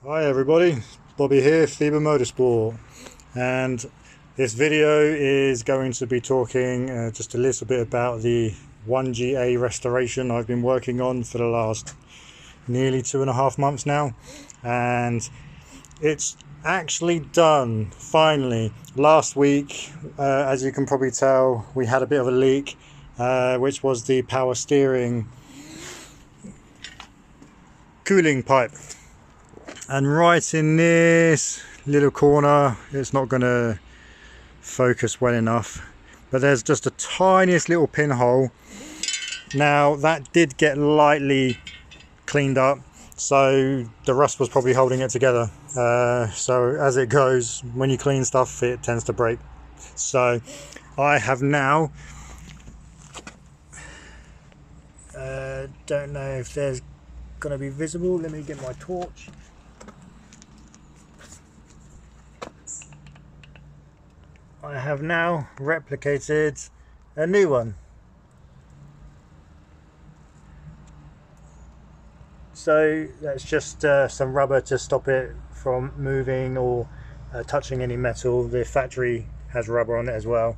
Hi everybody, Bobby here, FIBA Motorsport, and this video is going to be talking just a little bit about the 1GA restoration I've been working on for the last nearly 2.5 months now, and it's actually done finally. Last week, as you can probably tell, we had a bit of a leak, which was the power steering cooling pipe. And right in this little corner, it's not going to focus well enough, but there's just a tiniest little pinhole. Now that did get lightly cleaned up, so the rust was probably holding it together. So as it goes, when you clean stuff, it tends to break. So I have now, don't know if there's going to be visible, let me get my torch. I have now replicated a new one. So that's just some rubber to stop it from moving or touching any metal. The factory has rubber on it as well.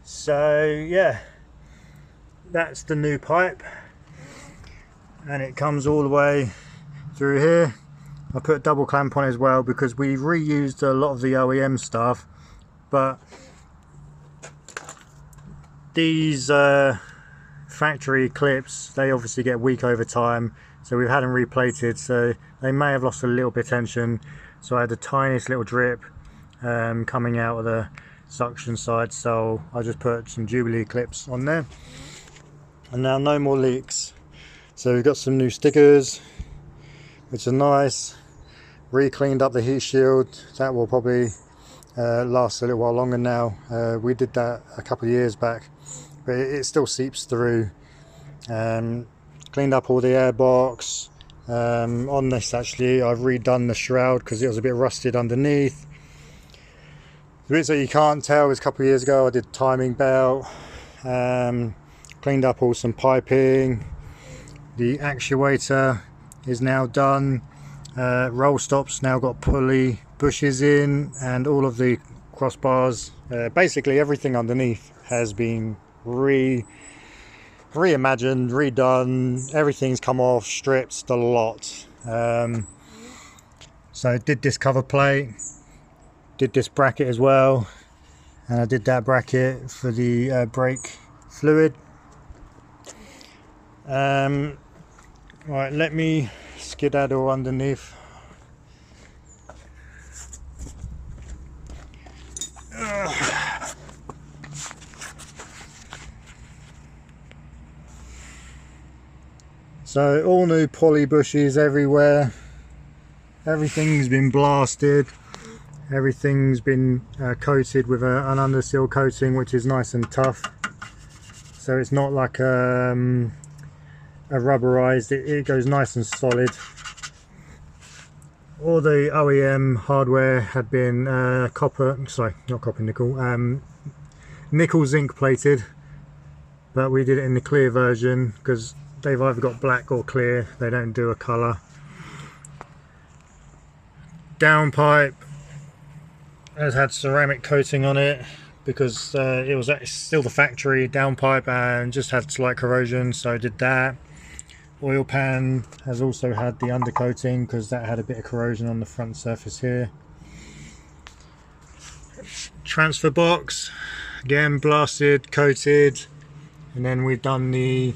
So yeah, that's the new pipe, and it comes all the way through here. I put a double clamp on as well because we reused a lot of the OEM stuff, but these factory clips, they obviously get weak over time, so we've had them replated, so they may have lost a little bit of tension. So I had the tiniest little drip coming out of the suction side, so I just put some Jubilee clips on there, and now no more leaks. So we've got some new stickers, which are nice. Re-cleaned up the heat shield. That will probably lasts a little while longer now. We did that a couple of years back, but it still seeps through. Cleaned up all the airbox. On this, actually, I've redone the shroud because it was a bit rusted underneath. The bits that you can't tell is a couple of years ago I did timing belt. Cleaned up all some piping. The actuator is now done. Roll stops now got pulley bushes in, and all of the crossbars, basically everything underneath has been reimagined, redone. Everything's come off, stripped the lot. So I did this cover plate, did this bracket as well, and I did that bracket for the brake fluid. Right, let me skedaddle underneath. So all new poly bushes everywhere. Everything's been blasted. Everything's been coated with an underseal coating, which is nice and tough. So it's not like a rubberized. It goes nice and solid. All the OEM hardware had been nickel zinc plated, but we did it in the clear version because they've either got black or clear. They don't do a colour. Downpipe has had ceramic coating on it because it was still the factory downpipe and just had slight corrosion, so I did that. Oil pan has also had the undercoating because that had a bit of corrosion on the front surface here. Transfer box, again blasted, coated, and then we've done the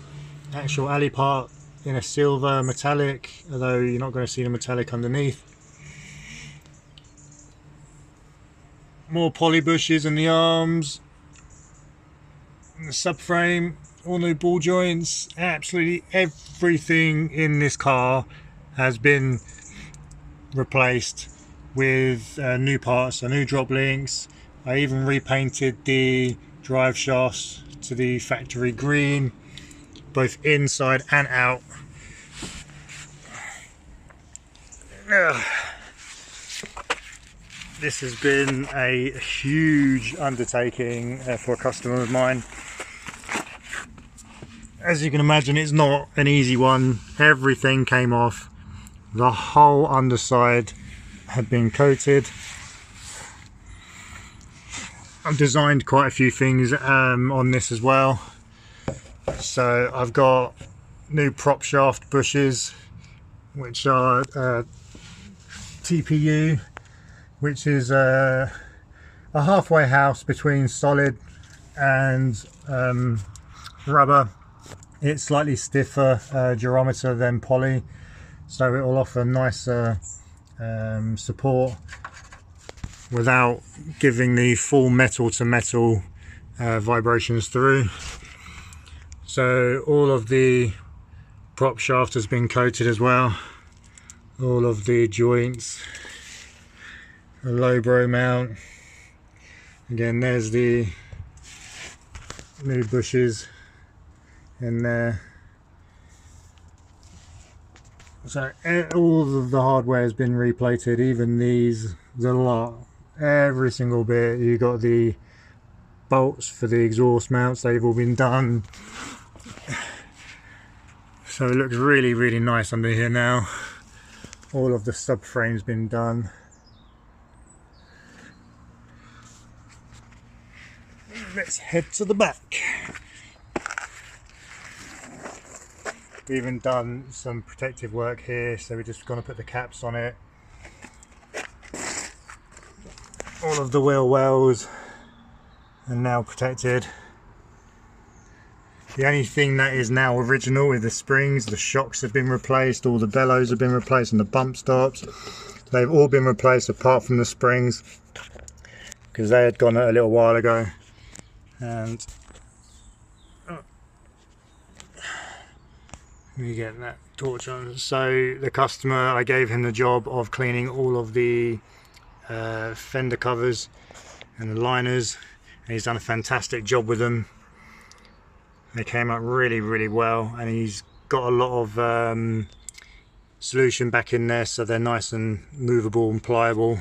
actual alley part in a silver metallic, although you're not going to see the metallic underneath. More poly bushes in the arms, the subframe. All new ball joints. Absolutely everything in this car has been replaced with new parts, so new drop links. I even repainted the drive shafts to the factory green, both inside and out. This has been a huge undertaking for a customer of mine. As you can imagine, it's not an easy one. Everything came off. the whole underside had been coated. I've designed quite a few things on this as well. So I've got new prop shaft bushes, which are TPU, which is a halfway house between solid and rubber. It's slightly stiffer durometer than poly, so it will offer nicer support without giving the full metal to metal vibrations through. So all of the prop shaft has been coated as well, all of the joints, a low bro mount. Again, there's the new bushes in there. So all of the hardware has been replated, even these, the lot, every single bit. You got the bolts for the exhaust mounts, they've all been done. So it looks really, really nice under here now. All of the subframe's been done. Let's head to the back. We've even done some protective work here, so we're just going to put the caps on it. All of the wheel wells are now protected. The only thing that is now original is the springs. The shocks have been replaced, all the bellows have been replaced, and the bump stops. They've all been replaced apart from the springs, because they had gone a little while ago. And let me get that torch on. So the customer, I gave him the job of cleaning all of the fender covers and the liners, and he's done a fantastic job with them. They came up really, really well, and he's got a lot of solution back in there, so they're nice and movable and pliable.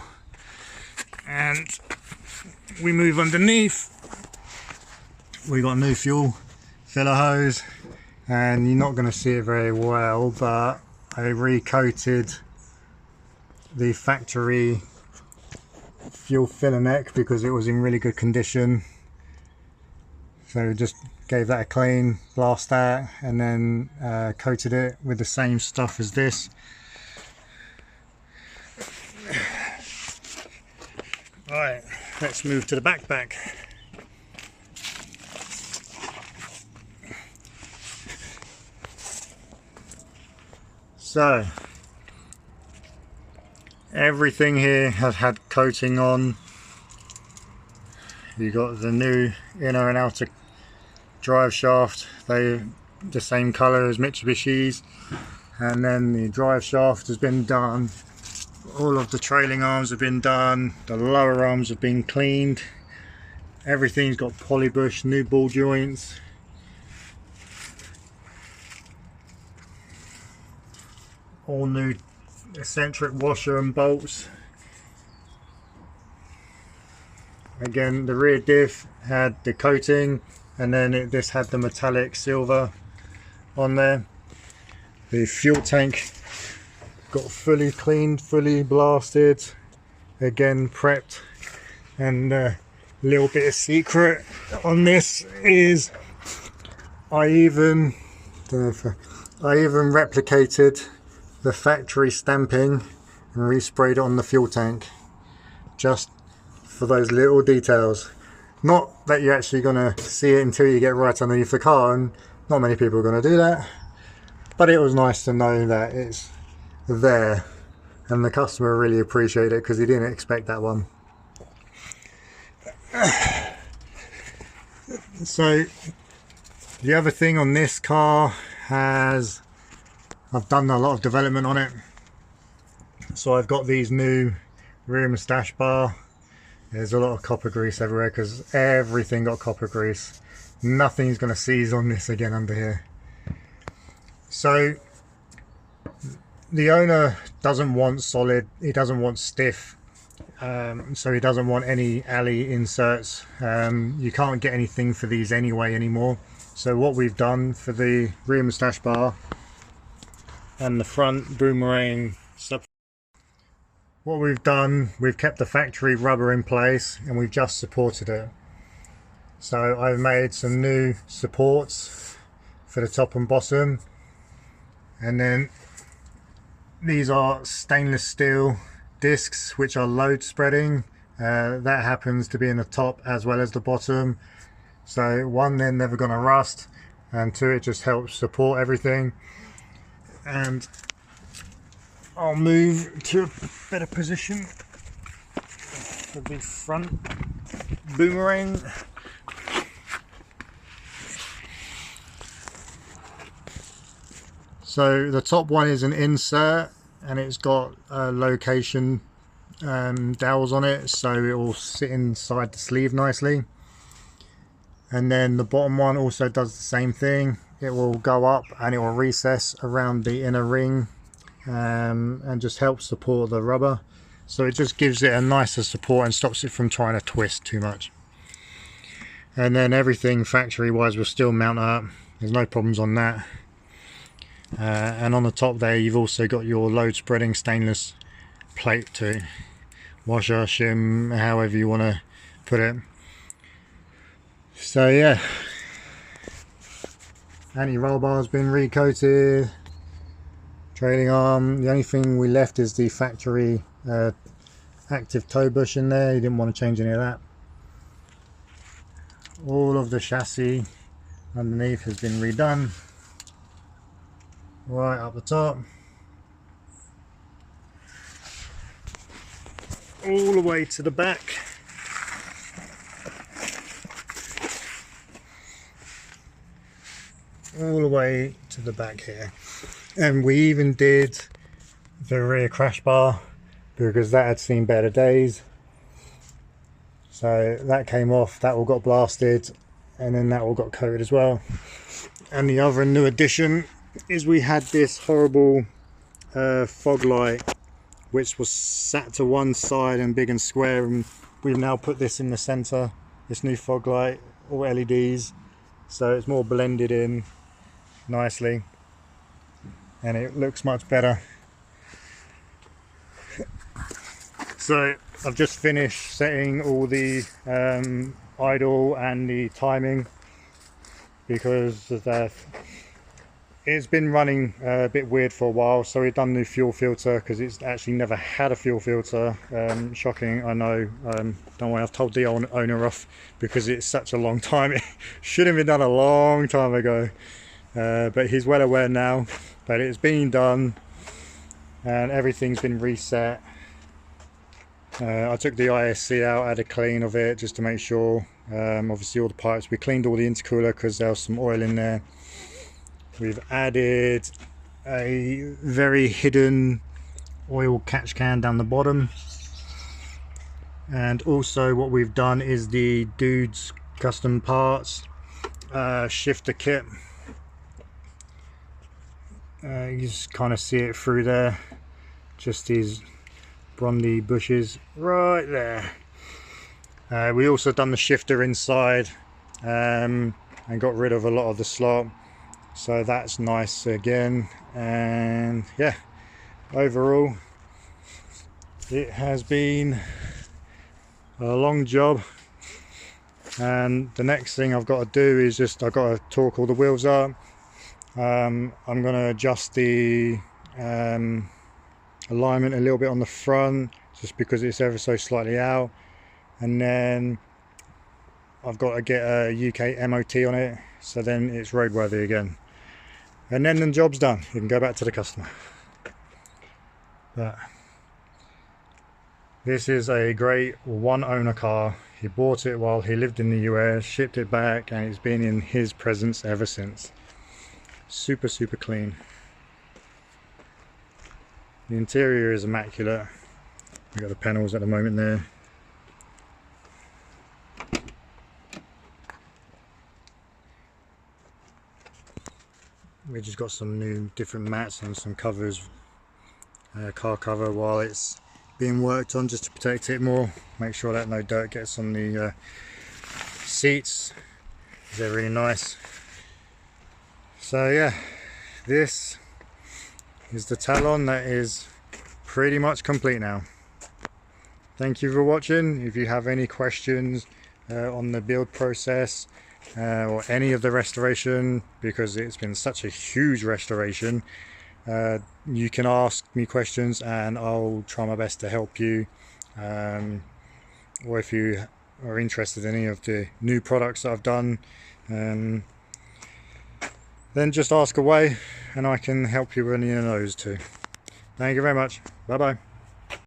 And we move underneath. We got new fuel filler hose, and you're not going to see it very well, but I recoated the factory fuel filler neck because it was in really good condition. So just gave that a clean, blast that, and then coated it with the same stuff as this. Right, let's move to the backpack. So everything here has had coating on. You got the new inner and outer drive shaft, they the same color as Mitsubishi's, and then the drive shaft has been done. All of the trailing arms have been done, the lower arms have been cleaned, everything's got polybush, new ball joints. All new eccentric washer and bolts. Again, the rear diff had the coating, and then this had the metallic silver on there. The fuel tank got fully cleaned, fully blasted, again prepped. And a little bit of secret on this is I even replicated the factory stamping and resprayed it on the fuel tank, just for those little details. Not that you're actually going to see it until you get right underneath the car, and not many people are going to do that, but it was nice to know that it's there, and the customer really appreciated it because he didn't expect that one. So the other thing on this car has, I've done a lot of development on it. So I've got these new rear moustache bar. There's a lot of copper grease everywhere because everything got copper grease. Nothing's going to seize on this again under here. So the owner doesn't want solid, he doesn't want stiff, so he doesn't want any alley inserts. You can't get anything for these anyway anymore. So what we've done for the rear moustache bar and the front boomerang What we've done, we've kept the factory rubber in place and we've just supported it. So I've made some new supports for the top and bottom, and then these are stainless steel discs which are load spreading. That happens to be in the top as well as the bottom, so one, they're never going to rust, and two, it just helps support everything. And I'll move to a better position for the front boomerang. So the top one is an insert and it's got location dowels on it, so it will sit inside the sleeve nicely. And then the bottom one also does the same thing. It will go up and it will recess around the inner ring and just helps support the rubber. So it just gives it a nicer support and stops it from trying to twist too much. And then everything factory wise will still mount up. There's no problems on that. And on the top there you've also got your load spreading stainless plate too. Washer, shim, however you want to put it. So yeah, anti-roll bar has been recoated. Trailing arm, the only thing we left is the factory active toe bush in there. You didn't want to change any of that. All of the chassis underneath has been redone, right up the top, all the way to the back. All the way to the back here. And we even did the rear crash bar because that had seen better days. So that came off, that all got blasted, and then that all got coated as well. And the other new addition is we had this horrible fog light which was sat to one side and big and square, and we've now put this in the center, this new fog light, all LEDs, so it's more blended in nicely and it looks much better. So I've just finished setting all the idle and the timing because of that. It's been running a bit weird for a while, so we've done new fuel filter because it's actually never had a fuel filter. Shocking, I know. Don't worry, I've told the owner off because it's such a long time. It should have been done a long time ago, but he's well aware now. But it's been done and everything's been reset. I took the ISC out, had a clean of it just to make sure. Obviously all the pipes, we cleaned all the intercooler because there was some oil in there. We've added a very hidden oil catch can down the bottom, and also what we've done is the Dude's custom parts shifter kit. You just kind of see it through there, just these bronzy bushes right there. We also done the shifter inside and got rid of a lot of the slop, so that's nice again. And yeah, overall it has been a long job, and the next thing I've got to do is I've got to torque all the wheels up. I'm going to adjust the alignment a little bit on the front just because it's ever so slightly out, and then I've got to get a UK MOT on it, so then it's roadworthy again, and then the job's done. You can go back to the customer. But this is a great one owner car. He bought it while he lived in the US, shipped it back, and it's been in his presence ever since. Super clean. The interior is immaculate. We've got the panels at the moment there. We just got some new different mats and some covers, car cover while it's being worked on, just to protect it more, make sure that no dirt gets on the seats. They're really nice. So yeah, this is the Talon that is pretty much complete now. Thank you for watching. If you have any questions on the build process or any of the restoration, because it's been such a huge restoration, you can ask me questions and I'll try my best to help you. Or if you are interested in any of the new products that I've done, then just ask away and I can help you with any of those too. Thank you very much. Bye bye.